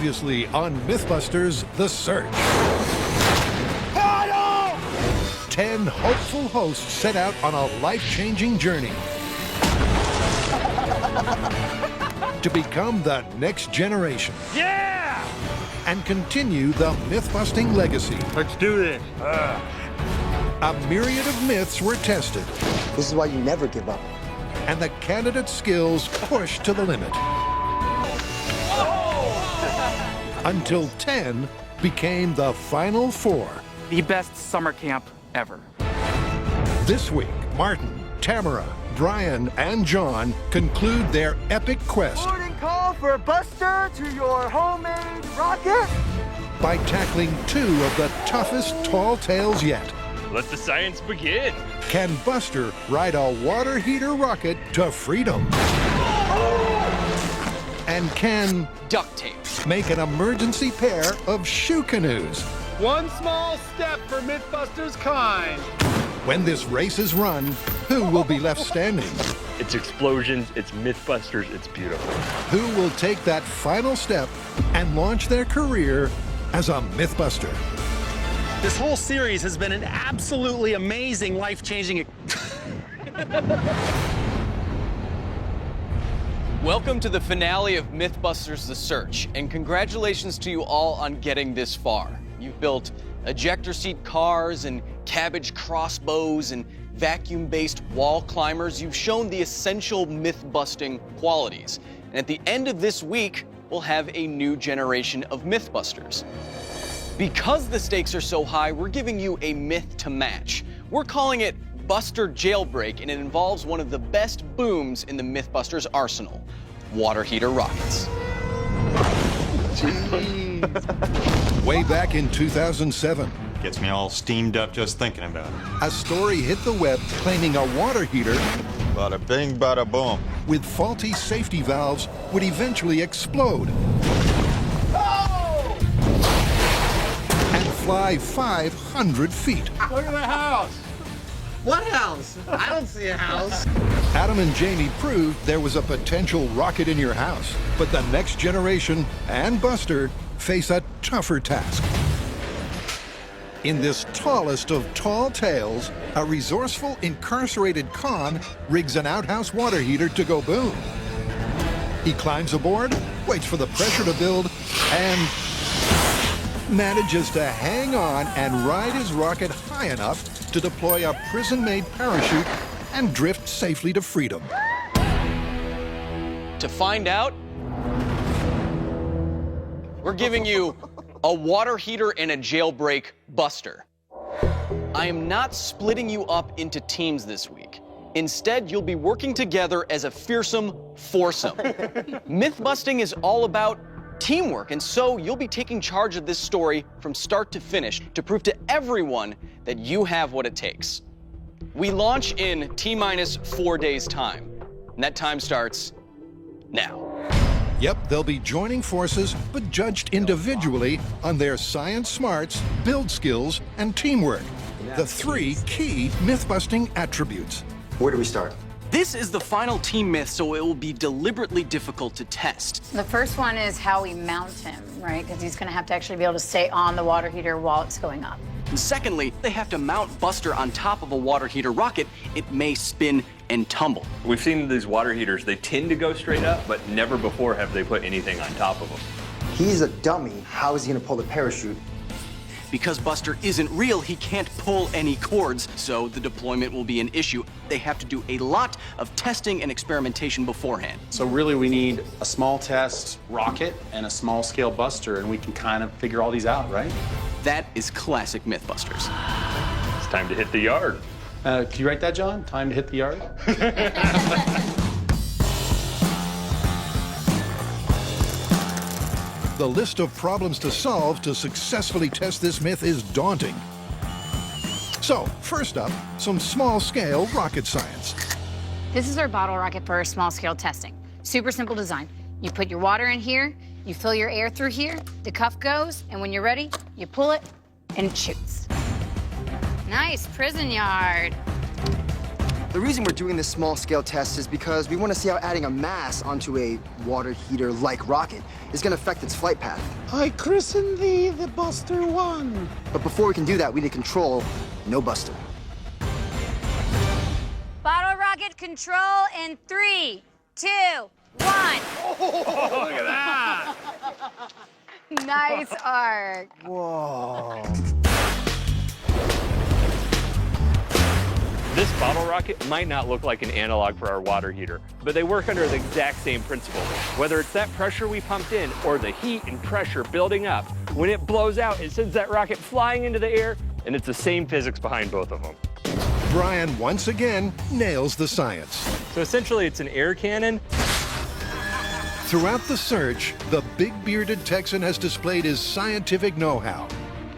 Previously on Mythbusters, The Search. 10 hopeful hosts set out on a life-changing journey to become the next generation. Yeah! And continue the myth-busting legacy. Let's do this. A myriad of myths were tested, This is why you never give up. and the candidates' skills pushed to the limit. Until 10 became the final 4. The best summer camp ever. This week, Martin, Tamara, Brian, and John conclude their epic quest Boarding call for Buster to your homemade rocket. by tackling 2 of the toughest tall tales yet. Let the science begin. Can Buster ride a water heater rocket to freedom? And can Duct tape. make an emergency pair of shoe canoes? One small step for Mythbusters kind. When this race is run, who will be left standing? It's explosions, it's Mythbusters, it's beautiful. Who will take that final step and launch their career as a Mythbuster? This whole series has been an absolutely amazing, life-changing... Welcome to the finale of Mythbusters The Search, and congratulations to you all on getting this far. You've built ejector seat cars and cabbage crossbows and vacuum-based wall climbers. You've shown the essential myth-busting qualities. And at the end of this week, we'll have a new generation of Mythbusters. Because the stakes are so high, we're giving you a myth to match. We're calling it Buster Jailbreak, and it involves one of the best booms in the Mythbusters arsenal, water heater rockets. Way back in 2007, Gets me all steamed up just thinking about it. a story hit the web claiming a water heater Bada bing, bada boom. with faulty safety valves would eventually explode and fly 500 feet. Look at the house. What house? I don't see a house. Adam and Jamie proved there was a potential rocket in your house, but the next generation and Buster face a tougher task. In this tallest of tall tales, a resourceful incarcerated con rigs an outhouse water heater to go boom. He climbs aboard, waits for the pressure to build, and manages to hang on and ride his rocket high enough to deploy a prison-made parachute and drift safely to freedom. To find out, we're giving you a water heater and a jailbreak Buster. I am not splitting you up into teams this week. Instead, you'll be working together as a fearsome foursome. Myth-busting is all about teamwork, and so you'll be taking charge of this story from start to finish to prove to everyone that you have what it takes. We launch in T-minus 4 days' time, and that time starts now. Yep, they'll be joining forces, but judged individually on their science smarts, build skills, and teamwork. The 3 key myth-busting attributes. Where do we start? This is the final team myth, so it will be deliberately difficult to test. The first one is how we mount him, right? Because he's going to have to actually be able to stay on the water heater while it's going up. And secondly, they have to mount Buster on top of a water heater rocket. It may spin and tumble. We've seen these water heaters, they tend to go straight up, but never before have they put anything on top of them. He's a dummy. How is he gonna pull the parachute? Because Buster isn't real, he can't pull any cords, so the deployment will be an issue. They have to do a lot of testing and experimentation beforehand. So really, we need a small test rocket and a small-scale Buster, and we can kind of figure all these out, right? That is classic Mythbusters. It's time to hit the yard. Can you write that, John? Time to hit the yard? The list of problems to solve to successfully test this myth is daunting. So, first up, some small-scale rocket science. This is our bottle rocket for our small-scale testing. Super simple design. You put your water in here, you fill your air through here, the cuff goes, and when you're ready, you pull it, and it shoots. Nice prison yard. The reason we're doing this small-scale test is because we want to see how adding a mass onto a water heater-like rocket is going to affect its flight path. I christen thee the Buster 1. But before we can do that, we need to control no Buster. Bottle rocket control in 3, 2, 1. Oh, look at that! Nice arc. Whoa. This bottle rocket might not look like an analog for our water heater, but they work under the exact same principle. Whether it's that pressure we pumped in or the heat and pressure building up, when it blows out, it sends that rocket flying into the air, and it's the same physics behind both of them. Brian once again nails the science. So essentially, it's an air cannon. Throughout the search, the big bearded Texan has displayed his scientific know-how.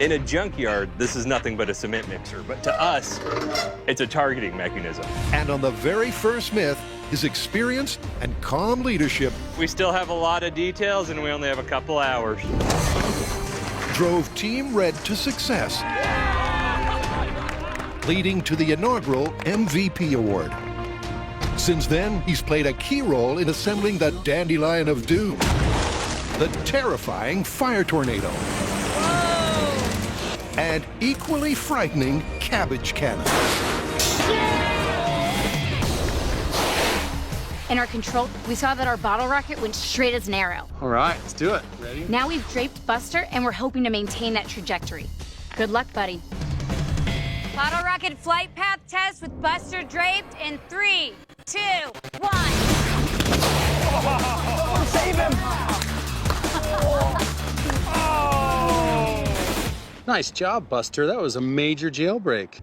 In a junkyard, this is nothing but a cement mixer, but to us, it's a targeting mechanism. And on the very first myth, his experience and calm leadership We still have a lot of details, and we only have a couple hours. drove Team Red to success, leading to the inaugural MVP award. Since then, he's played a key role in assembling the Dandelion of Doom, the terrifying fire tornado, and equally frightening cabbage cannon. In our control, we saw that our bottle rocket went straight as an arrow. All right, let's do it. Ready? Now we've draped Buster, and we're hoping to maintain that trajectory. Good luck, buddy. Bottle rocket flight path test with Buster draped in 3, 2, 1. Save him! Nice job, Buster. That was a major jailbreak.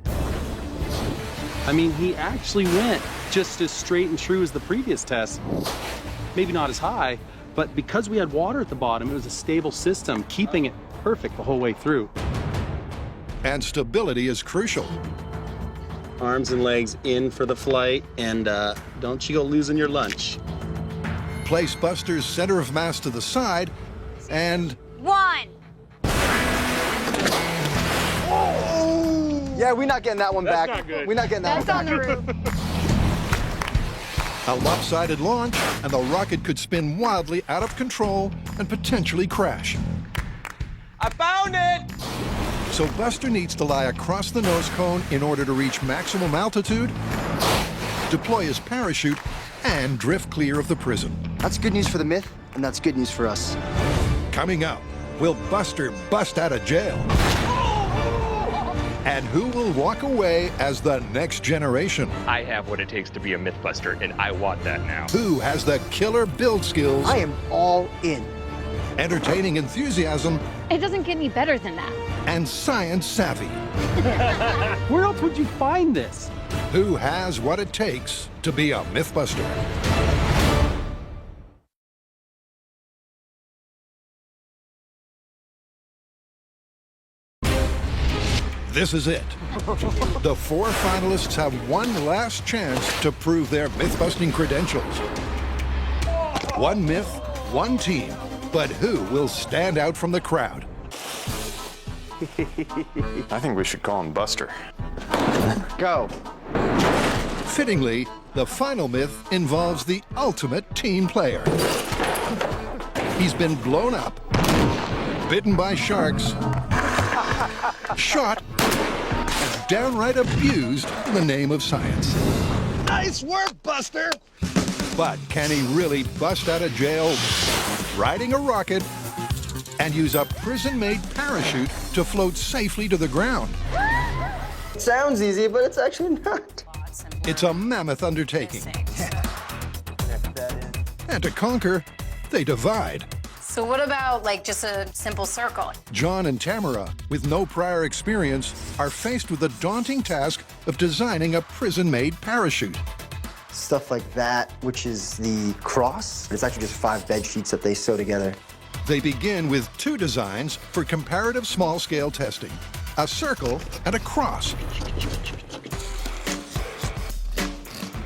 I mean, he actually went just as straight and true as the previous test. Maybe not as high, but because we had water at the bottom, it was a stable system, keeping it perfect the whole way through. And stability is crucial. Arms and legs in for the flight, and don't you go losing your lunch. Place Buster's center of mass to the side, and 1. Yeah, we're not getting that one back. not good. We're not getting that That's one on back. the roof. a lopsided launch, and the rocket could spin wildly out of control and potentially crash. I found it! So Buster needs to lie across the nose cone in order to reach maximum altitude, deploy his parachute, and drift clear of the prison. That's good news for the myth, and that's good news for us. Coming up, will Buster bust out of jail? And who will walk away as the next generation? I have what it takes to be a Mythbuster, and I want that now. Who has the killer build skills, I am all in. entertaining enthusiasm, It doesn't get any better than that. and science savvy? Where else would you find this? Who has what it takes to be a Mythbuster? This is it. The 4 finalists have one last chance to prove their myth-busting credentials. One myth, one team, but who will stand out from the crowd? I think we should call him Buster. Go. Fittingly, the final myth involves the ultimate team player. He's been blown up, bitten by sharks, shot, and downright abused in the name of science. Nice work, Buster! But can he really bust out of jail riding a rocket and use a prison-made parachute to float safely to the ground? It sounds easy, but it's actually not. It's a mammoth undertaking. And to conquer, they divide. So what about like just a simple circle? John and Tamara, with no prior experience, are faced with the daunting task of designing a prison-made parachute. Stuff like that, which is the cross. It's actually just 5 bed sheets that they sew together. They begin with 2 designs for comparative small-scale testing, a circle and a cross.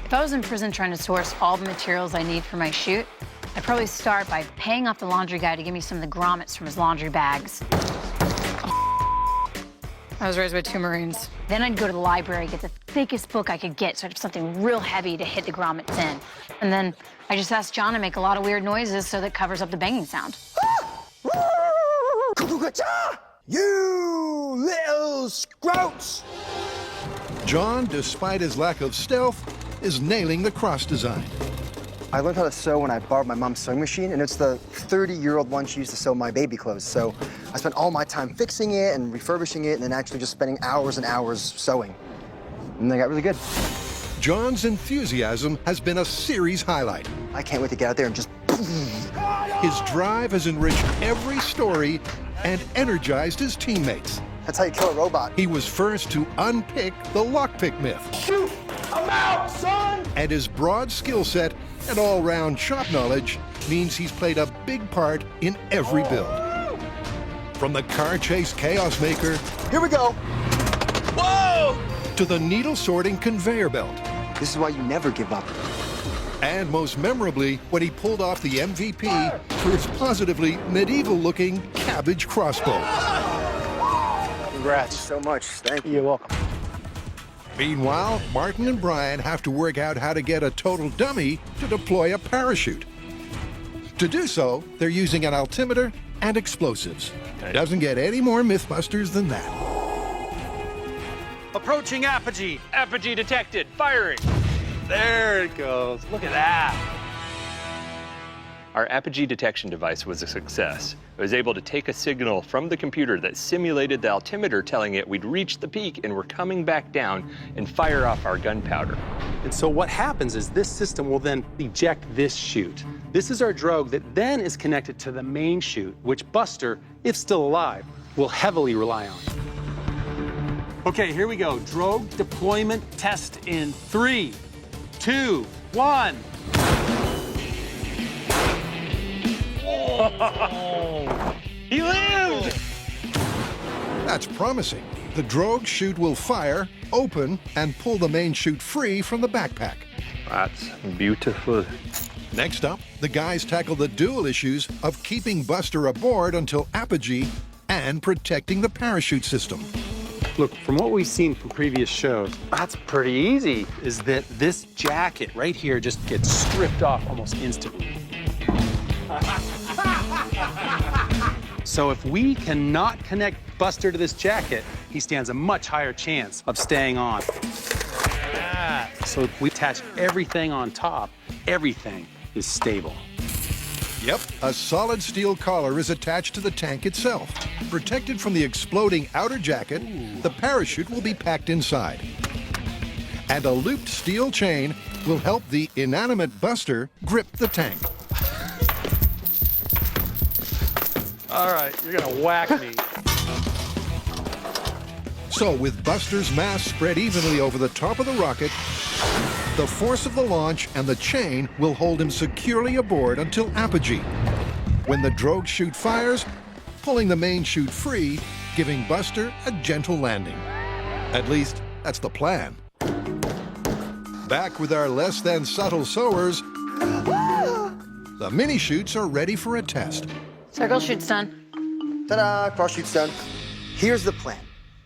If I was in prison trying to source all the materials I need for my shoot, I'd probably start by paying off the laundry guy to give me some of the grommets from his laundry bags. I was raised with 2 Marines. Then I'd go to the library, get the thickest book I could get, so I'd have something real heavy to hit the grommets in. And then I just asked John to make a lot of weird noises so that covers up the banging sound. You little scrouts! John, despite his lack of stealth, is nailing the cross design. I learned how to sew when I borrowed my mom's sewing machine, and it's the 30-year-old one she used to sew my baby clothes. So I spent all my time fixing it and refurbishing it and then actually just spending hours and hours sewing. And they got really good. John's enthusiasm has been a series highlight. I can't wait to get out there and just... His drive has enriched every story and energized his teammates. That's how you kill a robot. He was first to unpick the lockpick myth. Shoot! I'm out, son! And his broad skill set and all-round shop knowledge means he's played a big part in every build. From the car chase chaos maker... Here we go! Whoa! To the needle-sorting conveyor belt. This is why you never give up. And most memorably, when he pulled off the MVP for his positively medieval-looking cabbage crossbow. Congrats so much. Thank you. You're welcome. Meanwhile, Martin and Brian have to work out how to get a total dummy to deploy a parachute. To do so, they're using an altimeter and explosives. It doesn't get any more Mythbusters than that. Approaching apogee. Apogee detected. Firing. There it goes. Look at that. Our apogee detection device was a success. It was able to take a signal from the computer that simulated the altimeter telling it we'd reached the peak and we're coming back down and fire off our gunpowder. And so what happens is this system will then eject this chute. This is our drogue that then is connected to the main chute, which Buster, if still alive, will heavily rely on. Okay, here we go. Drogue deployment test in 3, 2, 1. Oh, he lived! That's promising. The drogue chute will fire, open, and pull the main chute free from the backpack. That's beautiful. Next up, the guys tackle the dual issues of keeping Buster aboard until apogee and protecting the parachute system. Look, from what we've seen from previous shows, that's pretty easy, is that this jacket right here just gets stripped off almost instantly. So if we cannot connect Buster to this jacket, he stands a much higher chance of staying on. So if we attach everything on top, everything is stable. Yep, a solid steel collar is attached to the tank itself. Protected from the exploding outer jacket, the parachute will be packed inside. And a looped steel chain will help the inanimate Buster grip the tank. All right, you're gonna whack me. So with Buster's mass spread evenly over the top of the rocket, the force of the launch and the chain will hold him securely aboard until apogee, when the drogue chute fires, pulling the main chute free, giving Buster a gentle landing. At least, that's the plan. Back with our less than subtle sewers, the mini chutes are ready for a test. Circle chute's done. Ta-da! Cross chute's done. Here's the plan.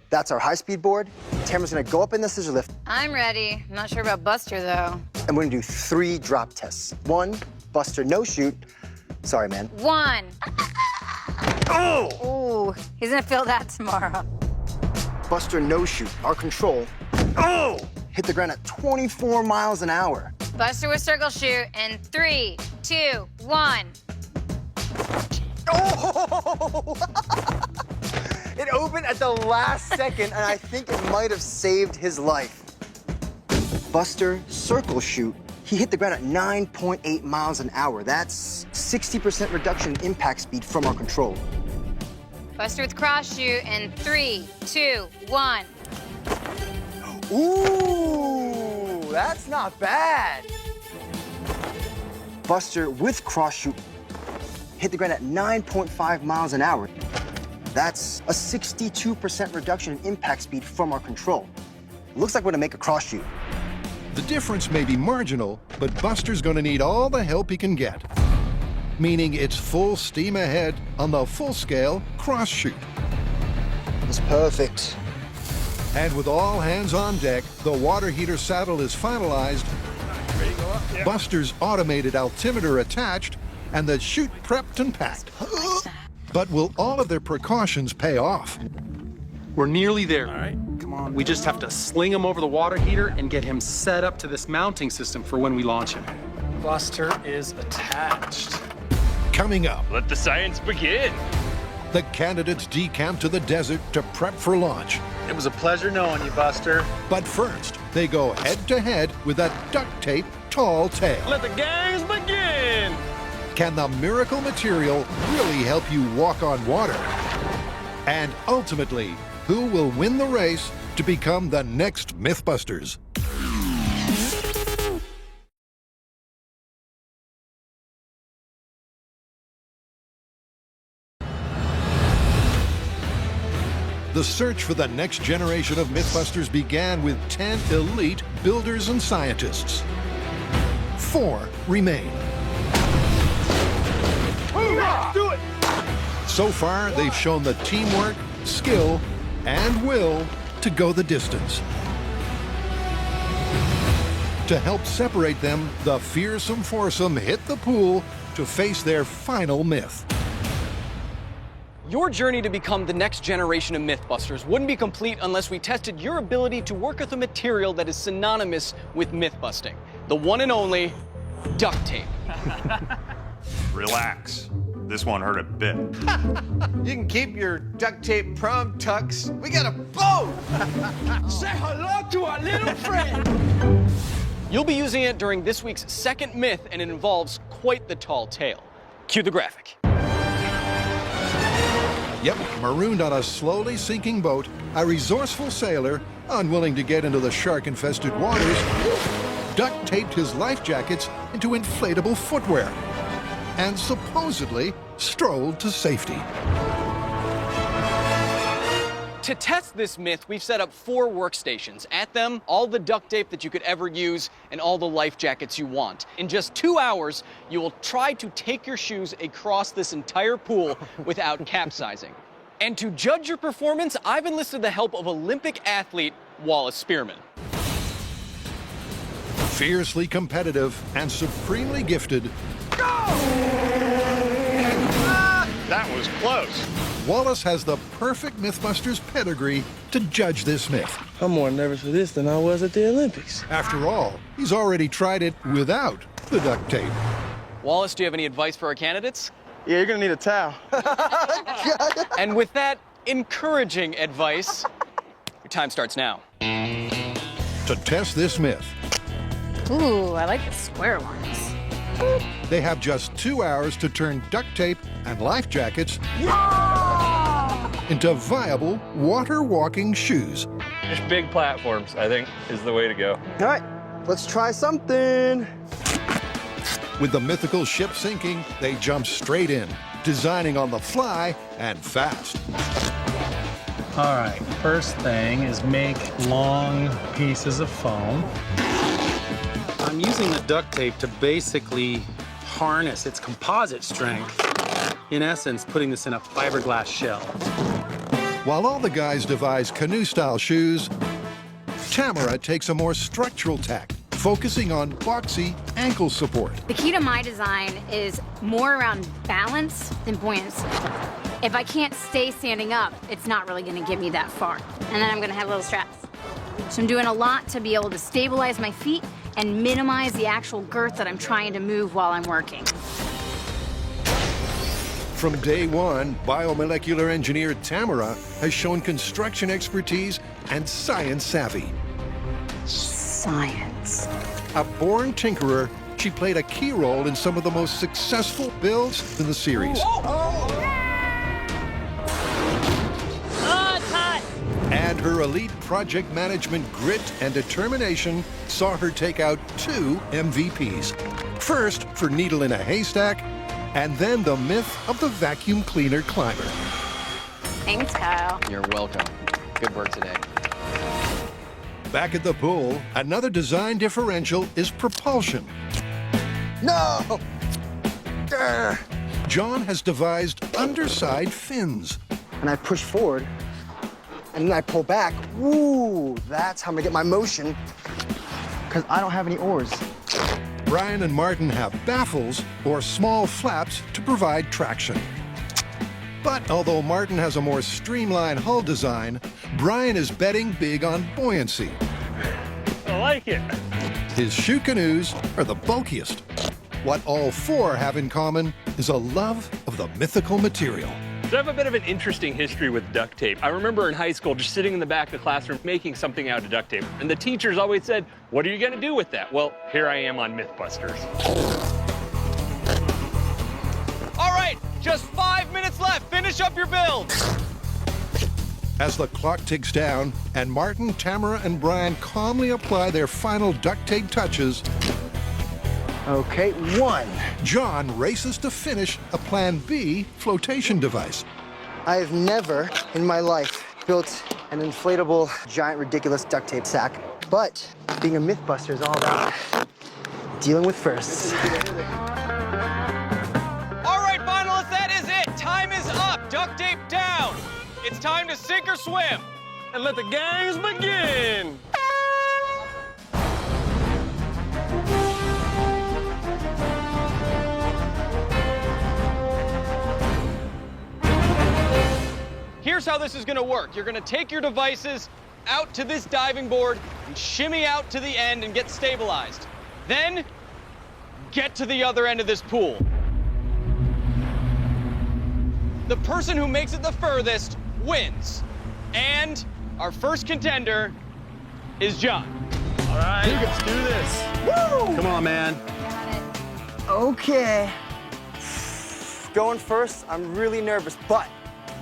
That's our high-speed board. Tamara's gonna go up in the scissor lift. I'm ready. I'm not sure about Buster, though. And we're gonna do 3 drop tests. 1, Buster no shoot. Sorry, man. 1. Oh! Ooh, he's gonna feel that tomorrow. Buster no shoot. Our control. Oh! Hit the ground at 24 miles an hour. Buster with circle shoot in 3, 2, 1. Oh! It opened at the last second, and I think it might have saved his life. Buster circle shoot. He hit the ground at 9.8 miles an hour. That's 60% reduction in impact speed from our control. Buster with cross shoot in 3, 2, 1. Ooh, that's not bad. Buster with cross shoot hit the ground at 9.5 miles an hour. That's a 62% reduction in impact speed from our control. Looks like we're gonna make a cross shoot. The difference may be marginal, but Buster's gonna need all the help he can get. Meaning it's full steam ahead on the full-scale cross shoot. It's perfect. And with all hands on deck, the water heater saddle is finalized, Buster's automated altimeter attached, and the chute prepped and packed. But will all of their precautions pay off? We're nearly there. All right, come on. We just have to sling him over the water heater and get him set up to this mounting system for when we launch him. Buster is attached. Coming up, Let the science begin. the candidates decamp to the desert to prep for launch. It was a pleasure knowing you, Buster. But first, they go head-to-head with that duct tape tall tale. Let the games begin! Can the miracle material really help you walk on water? And ultimately, who will win the race to become the next Mythbusters? The search for the next generation of Mythbusters began with 10 elite builders and scientists. 4 remain. Do it! So far, they've shown the teamwork, skill, and will to go the distance. To help separate them, the fearsome foursome hit the pool to face their final myth. Your journey to become the next generation of Mythbusters wouldn't be complete unless we tested your ability to work with a material that is synonymous with myth-busting. The one and only duct tape. Relax. This one hurt a bit. You can keep your duct tape prom tux. We got a boat! Say hello to our little friend! You'll be using it during this week's second myth, and it involves quite the tall tale. Cue the graphic. Yep, marooned on a slowly sinking boat, a resourceful sailor, unwilling to get into the shark-infested waters, duct taped his life jackets into inflatable footwear and supposedly strolled to safety. To test this myth, we've set up 4 workstations. At them, all the duct tape that you could ever use and all the life jackets you want. In just 2 hours, you will try to take your shoes across this entire pool without capsizing. And to judge your performance, I've enlisted the help of Olympic athlete Wallace Spearman. Fiercely competitive and supremely gifted, That was close. Wallace has the perfect Mythbusters pedigree to judge this myth. I'm more nervous for this than I was at the Olympics. After all, he's already tried it without the duct tape. Wallace, do you have any advice for our candidates? Yeah, you're gonna need a towel. And with that encouraging advice, your time starts now. To test this myth, Ooh, I like the square ones. they have just 2 hours to turn duct tape and life jackets into viable water-walking shoes. Just big platforms, I think, is the way to go. All right, let's try something. With the mythical ship sinking, they jump straight in, designing on the fly and fast. All right, first thing is make long pieces of foam. I'm using the duct tape to basically harness its composite strength. In essence, putting this in a fiberglass shell. While all the guys devise canoe-style shoes, Tamara takes a more structural tack, focusing on boxy ankle support. The key to my design is more around balance than buoyancy. If I can't stay standing up, it's not really gonna get me that far. And then I'm gonna have little straps. So I'm doing a lot to be able to stabilize my feet and minimize the actual girth that I'm trying to move while I'm working. From day one, biomolecular engineer Tamara has shown construction expertise and science savvy. Science. A born tinkerer, she played a key role in some of the most successful builds in the series. And her elite project management grit and determination saw her take out 2 MVPs. First for Needle in a Haystack, and then the myth of the vacuum cleaner climber. Thanks, Kyle. You're welcome. Good work today. Back at the pool, another design differential is propulsion. No! Grr. John has devised underside fins. And I push forward, and then I pull back. Ooh, that's how I'm gonna get my motion, because I don't have any oars. Brian and Martin have baffles or small flaps to provide traction. But although Martin has a more streamlined hull design, Brian is betting big on buoyancy. I like it. His shoe canoes are the bulkiest. What all four have in common is a love of the mythical material. So I have a bit of an interesting history with duct tape. I remember in high school just sitting in the back of the classroom making something out of duct tape. And the teachers always said, what are you going to do with that? Well, here I am on Mythbusters. All right, just 5 minutes left. Finish up your build. As the clock ticks down and Martin, Tamara, and Brian calmly apply their final duct tape touches, Okay, 1. John races to finish a Plan B flotation device. I have never in my life built an inflatable, giant, ridiculous duct tape sack. But being a Mythbuster is all about dealing with firsts. All right, finalists, that is it. Time is up. Duct tape down. It's time to sink or swim. And let the games begin. Here's how this is gonna work. You're gonna take your devices out to this diving board and shimmy out to the end and get stabilized. Then, get to the other end of this pool. The person who makes it the furthest wins. And our first contender is John. All right, let's do this. Woo! Come on, man. Okay. Going first, I'm really nervous, but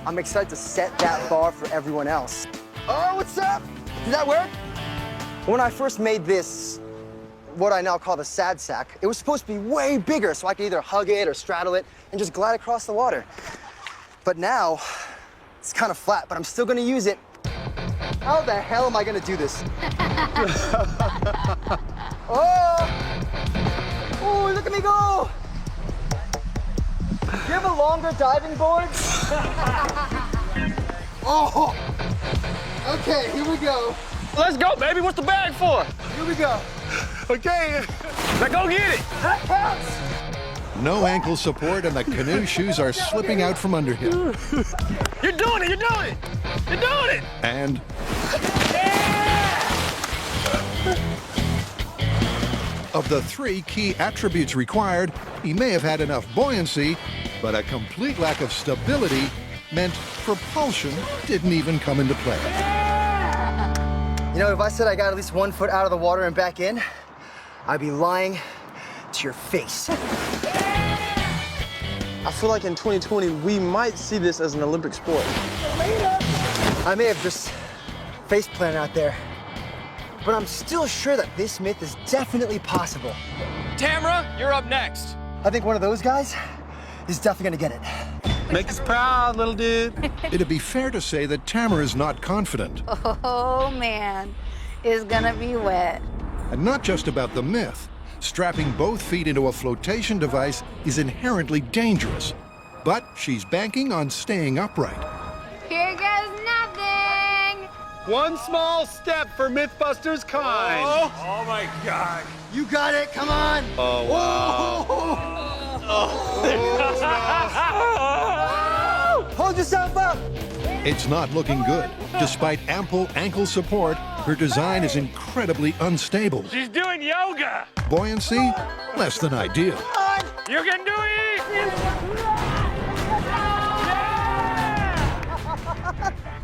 I'm excited to set that bar for everyone else. Oh, what's up? Did that work? When I first made this, what I now call the sad sack, it was supposed to be way bigger so I could either hug it or straddle it and just glide across the water. But now, it's kind of flat, but I'm still gonna use it. How the hell am I gonna do this? Oh, look at me go! Do you have a longer diving board? Oh! Okay, here we go. Let's go, baby. What's the bag for? Here we go. Okay. Now go get it. That counts! No ankle support and the canoe shoes are slipping out from under him. You're doing it. You're doing it. You're doing it. And of the 3 key attributes required, he may have had enough buoyancy, but a complete lack of stability meant propulsion didn't even come into play. You know, if I said I got at least 1 foot out of the water and back in, I'd be lying to your face. I feel like in 2020, we might see this as an Olympic sport. I may have just face-planted out there, but I'm still sure that this myth is definitely possible. Tamara, you're up next. I think one of those guys is definitely gonna get it. Make us proud, little dude. It'd be fair to say that Tamara is not confident. Oh, man. It's gonna be wet. And not just about the myth. Strapping both feet into a flotation device is inherently dangerous. But she's banking on staying upright. Here goes nothing. One small step for Mythbusters kind. Oh my God. You got it, come on! Oh, wow. Hold yourself up! It's not looking good. Despite ample ankle support, her design is incredibly unstable. She's doing yoga. Buoyancy, less than ideal. You can do it.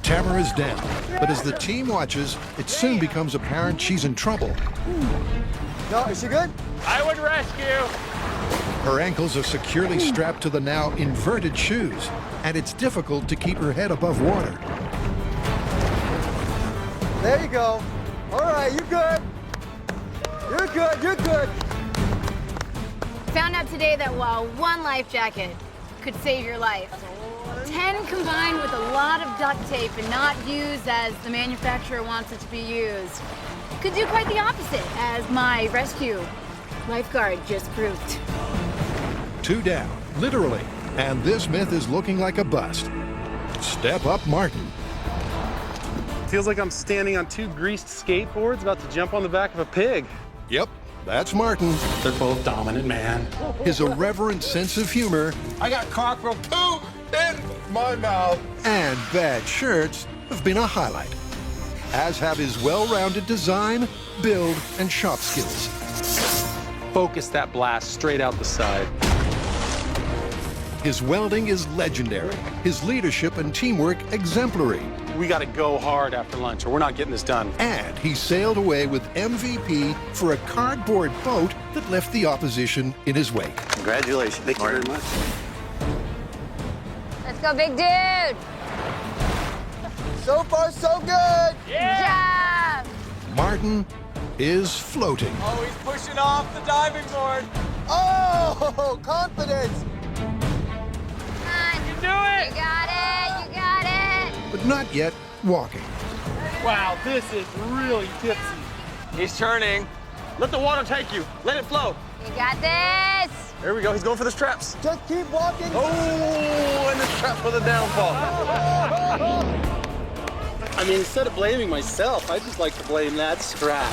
Tamara's down, but as the team watches, it soon becomes apparent she's in trouble. No, is she good? I would rescue. Her ankles are securely strapped to the now inverted shoes, and it's difficult to keep her head above water. There you go. All right, you're good. You're good, you're good. Found out today that while 1 life jacket could save your life, 10 combined with a lot of duct tape and not used as the manufacturer wants it to be used could do quite the opposite, as my rescue lifeguard just proved. 2 down, literally, and this myth is looking like a bust. Step up, Martin. Feels like I'm standing on two greased skateboards about to jump on the back of a pig. Yep, that's Martin. They're both dominant, man. His irreverent sense of humor I got cockerel poo in my mouth. and bad shirts have been a highlight, as have his well-rounded design, build, and shop skills. Focus that blast straight out the side. His welding is legendary, his leadership and teamwork exemplary, We gotta go hard after lunch or we're not getting this done. and he sailed away with MVP for a cardboard boat that left the opposition in his wake. Congratulations. Thank you very much. Let's go, big dude. So far, so good. Good job. Martin is floating. Oh, he's pushing off the diving board. Oh, confidence. Come on. You do it. You got it. You got it. But not yet walking. Wow, this is really tipsy. He's turning. Let the water take you. Let it flow. You got this. There we go. He's going for the straps. Just keep walking. Oh, and the trap for the downfall. I mean, instead of blaming myself, I just like to blame that strap.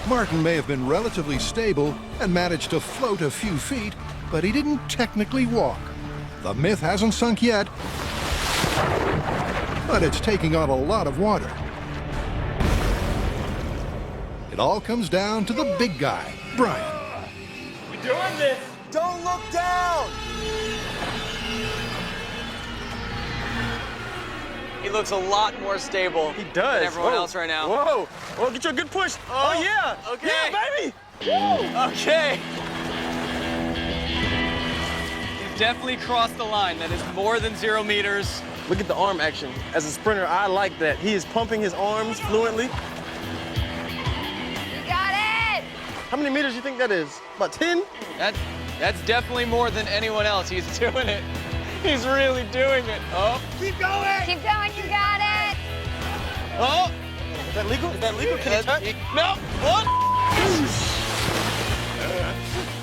Martin may have been relatively stable and managed to float a few feet, but he didn't technically walk. The myth hasn't sunk yet, but it's taking on a lot of water. It all comes down to the big guy, Brian. We're doing this. Don't look down. He looks a lot more stable. He does. Than everyone Whoa. else right now. Whoa. Oh, get you a good push. Oh, yeah. Okay. Yeah, baby. Okay. He's definitely crossed the line. That is more than 0 meters. Look at the arm action. As a sprinter, I like that. He is pumping his arms fluently. You got it. How many meters do you think that is? About 10? That's definitely more than anyone else. He's doing it. He's really doing it. Oh. Keep going. Keep going. You got it. Oh. Is that legal? Is that legal? Can you touch? No. What?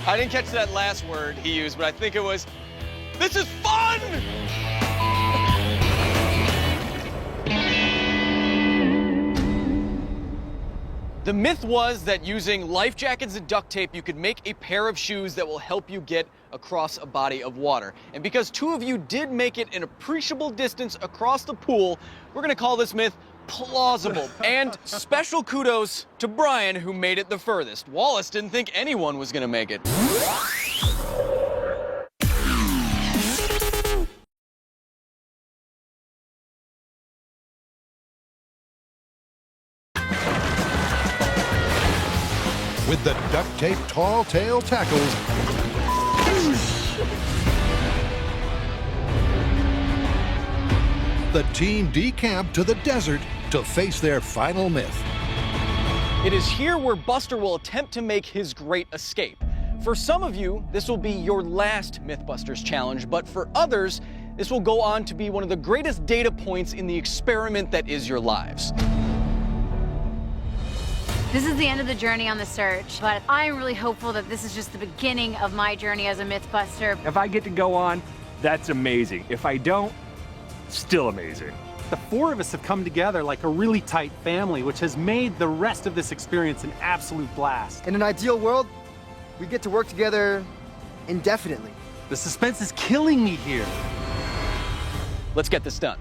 I didn't catch that last word he used, but I think it was, "This is fun!" The myth was that using life jackets and duct tape, you could make a pair of shoes that will help you get across a body of water. And because 2 of you did make it an appreciable distance across the pool, we're gonna call this myth plausible. And special kudos to Brian, who made it the furthest. Wallace didn't think anyone was gonna make it. With the duct tape tall tale tackles, the team decamped to the desert to face their final myth. It is here where Buster will attempt to make his great escape. For some of you, this will be your last Mythbusters challenge, but for others, this will go on to be one of the greatest data points in the experiment that is your lives. This is the end of the journey on the search, but I'm really hopeful that this is just the beginning of my journey as a Mythbuster. If I get to go on, that's amazing. If I don't, still amazing. The 4 of us have come together like a really tight family, which has made the rest of this experience an absolute blast. In an ideal world, we get to work together indefinitely. The suspense is killing me here. Let's get this done.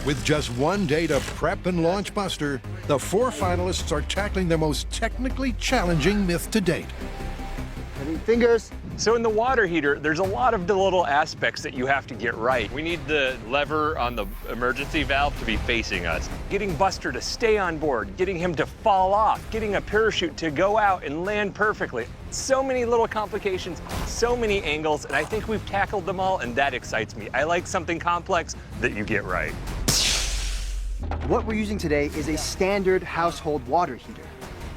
With just 1 day to prep and launch Buster, the 4 finalists are tackling their most technically challenging myth to date. Heavy fingers. So in the water heater, there's a lot of the little aspects that you have to get right. We need the lever on the emergency valve to be facing us. Getting Buster to stay on board, getting him to fall off, getting a parachute to go out and land perfectly. So many little complications, so many angles, and I think we've tackled them all, and that excites me. I like something complex that you get right. What we're using today is a standard household water heater,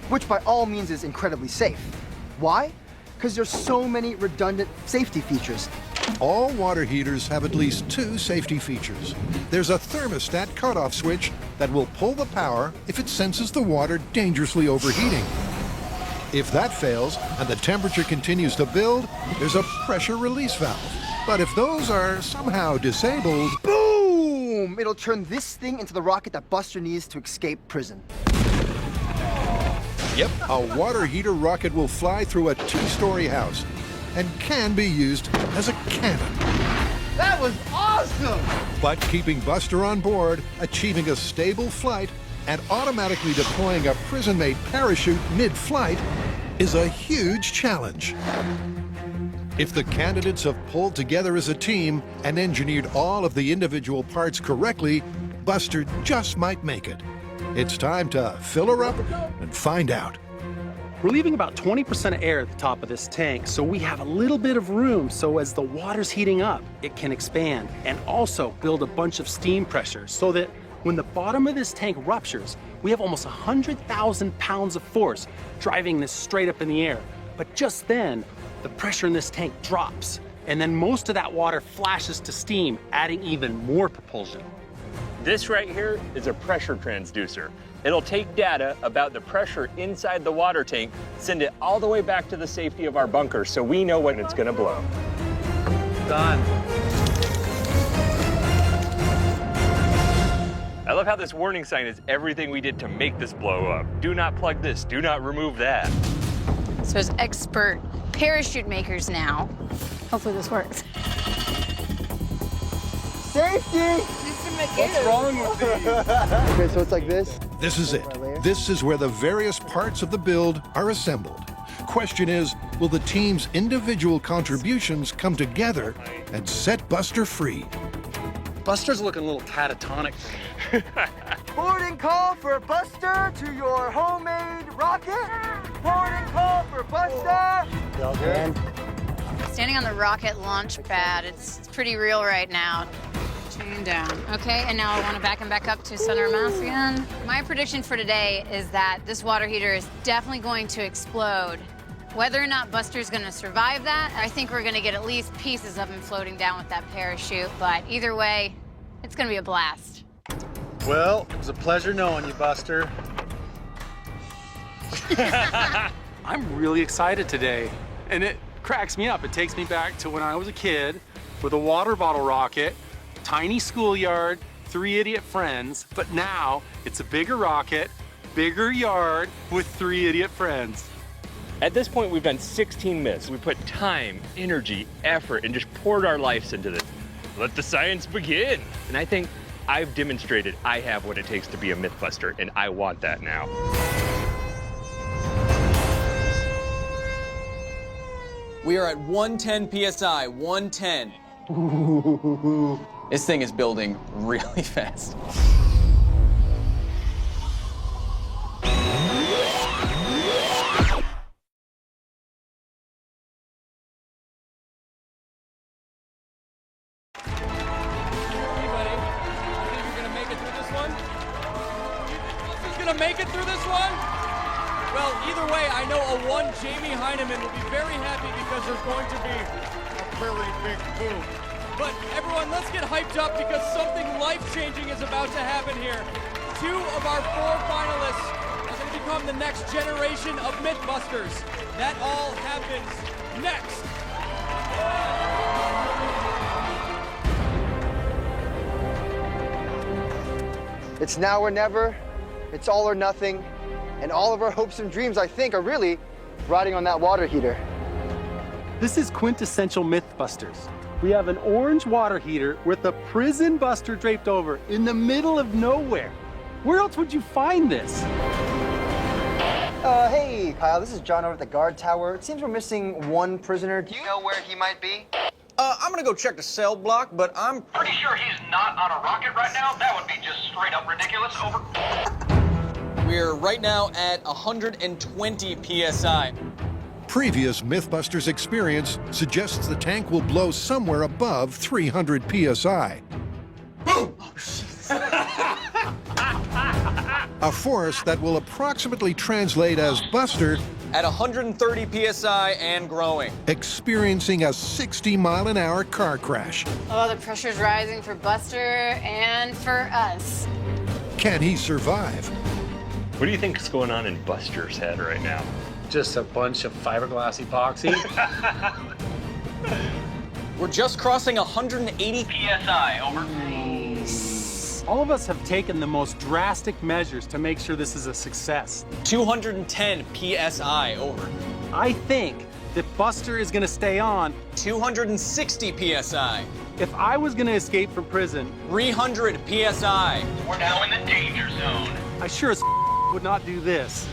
which by all means is incredibly safe. Why? Because there's so many redundant safety features. All water heaters have at least 2 safety features. There's a thermostat cutoff switch that will pull the power if it senses the water dangerously overheating. If that fails and the temperature continues to build, there's a pressure release valve. But if those are somehow disabled, boom! boom! It'll turn this thing into the rocket that Buster needs to escape prison. Yep, a water heater rocket will fly through a 2-story house and can be used as a cannon. That was awesome! But keeping Buster on board, achieving a stable flight, and automatically deploying a prison-made parachute mid-flight is a huge challenge. If the candidates have pulled together as a team and engineered all of the individual parts correctly, Buster just might make it. It's time to fill her up and find out. We're leaving about 20% of air at the top of this tank, so we have a little bit of room so as the water's heating up, it can expand and also build a bunch of steam pressure so that when the bottom of this tank ruptures, we have almost 100,000 pounds of force driving this straight up in the air. But just then, the pressure in this tank drops, and then most of that water flashes to steam, adding even more propulsion. This right here is a pressure transducer. It'll take data about the pressure inside the water tank, send it all the way back to the safety of our bunker so we know when it's gonna blow. Done. I love how this warning sign is everything we did to make this blow up. Do not plug this, do not remove that. So as expert parachute makers now, hopefully this works. Safety! What's wrong with these? Okay, so it's like this. This is it. This is where the various parts of the build are assembled. Question is, will the team's individual contributions come together and set Buster free? Buster's looking a little catatonic. Boarding call for Buster to your homemade rocket. Boarding call for Buster. And Standing on the rocket launch pad, it's pretty real right now. Chain down. Okay, and now I want to back him back up to center of mass again. My prediction for today is that this water heater is definitely going to explode. Whether or not Buster's going to survive that, I think we're going to get at least pieces of him floating down with that parachute. But either way, it's going to be a blast. Well, it was a pleasure knowing you, Buster. I'm really excited today, and it cracks me up. It takes me back to when I was a kid with a water bottle rocket, tiny schoolyard, 3 idiot friends, but now it's a bigger rocket, bigger yard with 3 idiot friends. At this point, we've done 16 myths. We put time, energy, effort, and just poured our lives into this. Let the science begin. And I think I've demonstrated I have what it takes to be a Mythbuster, and I want that now. We are at 110 PSI, 110. This thing is building really fast. Make it through this one? Well, either way, I know a one Jamie Heineman will be very happy because there's going to be a very big boom. But everyone, let's get hyped up because something life-changing is about to happen here. 2 of our 4 finalists are going to become the next generation of Mythbusters. That all happens next. it's now or never. It's all or nothing. And all of our hopes and dreams, I think, are really riding on that water heater. This is quintessential Mythbusters. We have an orange water heater with a prison buster draped over in the middle of nowhere. Where else would you find this? Hey, Kyle, this is John over at the guard tower. It seems we're missing one prisoner. Do you know where he might be? I'm gonna go check the cell block, but I'm pretty sure he's not on a rocket right now. That would be just straight up ridiculous. Over. We're right now at 120 PSI. Previous Mythbusters experience suggests the tank will blow somewhere above 300 PSI. boom. A force that will approximately translate as Buster At 130 PSI and growing. experiencing a 60-mile-an-hour car crash. Oh, the pressure's rising for Buster and for us. Can he survive? What do you think is going on in Buster's head right now? Just a bunch of fiberglass epoxy. We're just crossing 180 PSI, over. All of us have taken the most drastic measures to make sure this is a success. 210 PSI, over. I think that Buster is gonna stay on. 260 PSI. If I was gonna escape from prison, 300 PSI. We're now in the danger zone. I sure as would not do this.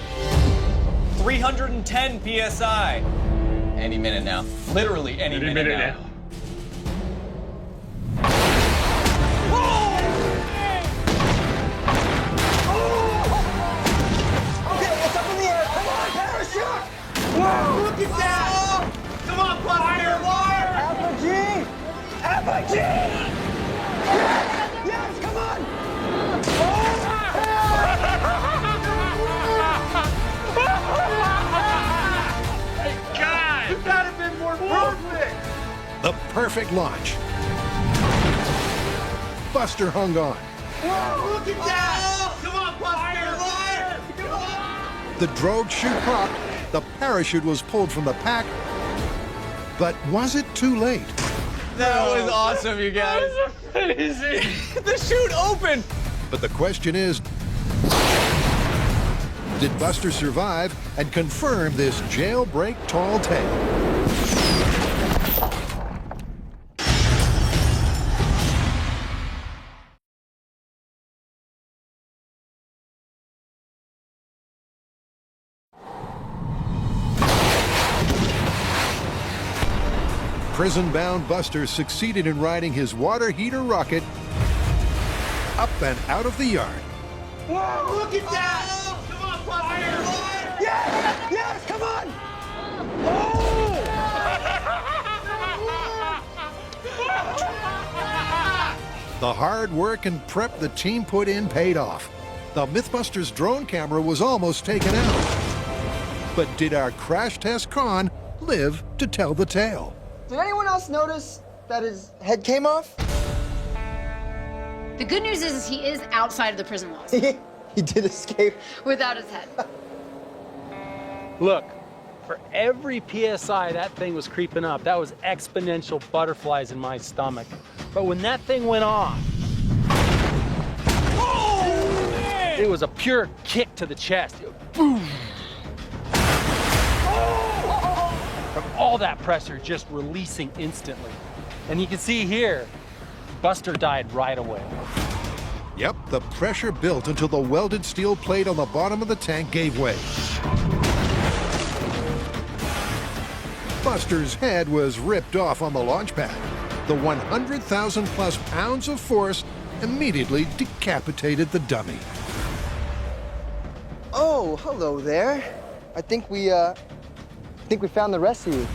310 PSI. Any minute now. Literally any minute now. Okay, it's up in the air. Come on, parachute! Whoa, look at that! Come on, Buster! Apogee! Apogee! Yes! Yes, come on! God! Could that have been more perfect? The perfect launch. Buster hung on. Whoa, look at that! Come on, Buster! Come on! The drogue chute popped. The parachute was pulled from the pack. But was it too late? That was awesome, you guys. Amazing. The chute opened. But the question is, did Buster survive and confirm this jailbreak tall tale? Prison-bound Buster succeeded in riding his water heater rocket up and out of the yard. Whoa, look at that! Come on, Buster! Yes! Yes, come on! The hard work and prep the team put in paid off. The Mythbusters drone camera was almost taken out. But did our crash test con live to tell the tale? Did anyone else notice that his head came off? The good news is he is outside of the prison walls He did escape. without his head. Look, for every PSI that thing was creeping up, that was exponential butterflies in my stomach. But when that thing went off, it was a pure kick to the chest. Boom! From all that pressure just releasing instantly. And you can see here, Buster died right away. Yep, the pressure built until the welded steel plate on the bottom of the tank gave way. Buster's head was ripped off on the launch pad. The 100,000 plus pounds of force immediately decapitated the dummy. Oh, hello there. I think we found the rest of you.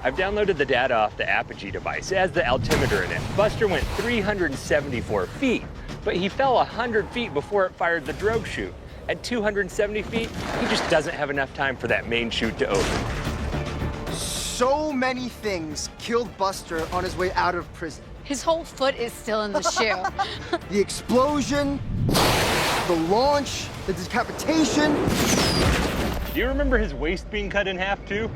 I've downloaded the data off the Apogee device. It has the altimeter in it. Buster went 374 feet, but he fell 100 feet before it fired the drogue chute. At 270 feet, he just doesn't have enough time for that main chute to open. So many things killed Buster on his way out of prison. His whole foot is still in the shoe. The explosion, the launch, the decapitation. Do you remember his waist being cut in half too?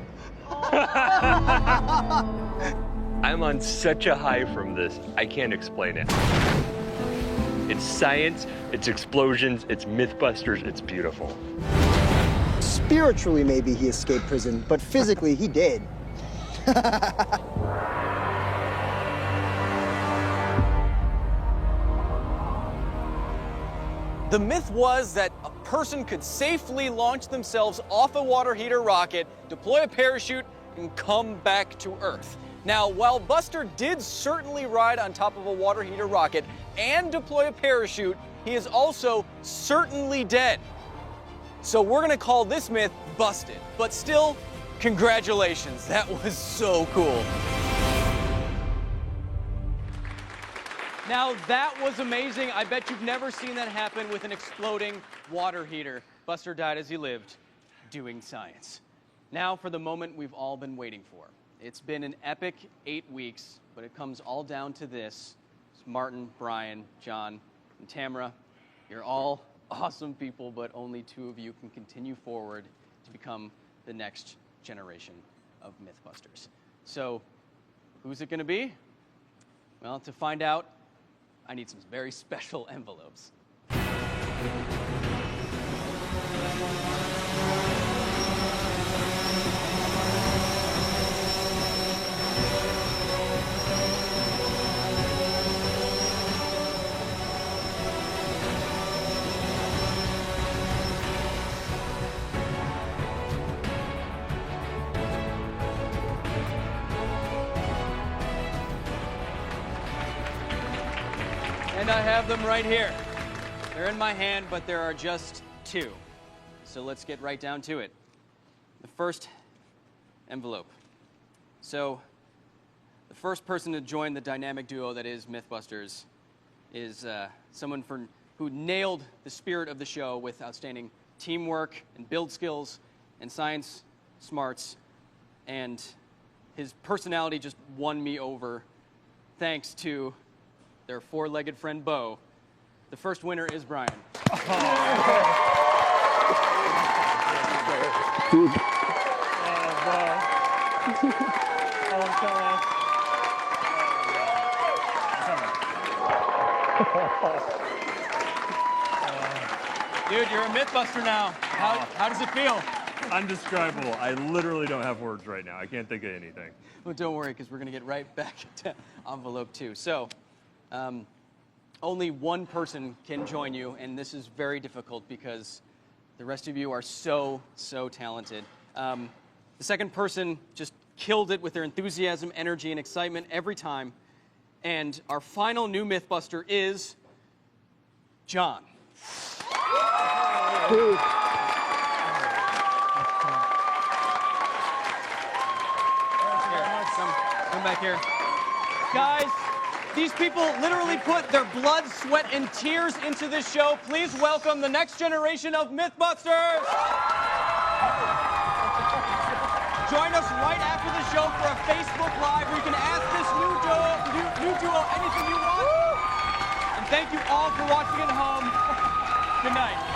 I'm on such a high from this, I can't explain it. It's science, it's explosions, it's Mythbusters, it's beautiful. Spiritually, maybe he escaped prison, but physically, he did. The myth was that a person could safely launch themselves off a water heater rocket, deploy a parachute, and come back to Earth. Now, while Buster did certainly ride on top of a water heater rocket and deploy a parachute, he is also certainly dead. So we're gonna call this myth busted. But still, congratulations, that was so cool. Now that was amazing. I bet you've never seen that happen with an exploding water heater. Buster died as he lived, doing science. Now for the moment we've all been waiting for. It's been an epic 8 weeks, but it comes all down to this. It's Martin, Brian, John, and Tamara. You're all awesome people, but only 2 of you can continue forward to become the next generation of Mythbusters. So, who's it gonna be? Well, to find out, I need some very special envelopes. And I have them right here. They're in my hand, but there are just 2. So let's get right down to it. The first envelope. So the first person to join the dynamic duo that is Mythbusters is someone who nailed the spirit of the show with outstanding teamwork and build skills and science smarts, and his personality just won me over thanks to their 4-legged friend, Bo. The first winner is Brian. Dude, you're a Mythbuster now. How does it feel? Undescribable. I literally don't have words right now. I can't think of anything. Well, don't worry, because we're going to get right back to envelope 2. So, only one person can join you, and this is very difficult because the rest of you are so talented. The second person just killed it with their enthusiasm, energy, and excitement every time. And our final new Mythbuster is John. Here, come back here. Guys, these people literally put their blood, sweat, and tears into this show. Please welcome the next generation of Mythbusters. Join us right after the show for a Facebook Live where you can ask this new duo anything you want. And thank you all for watching at home. Good night.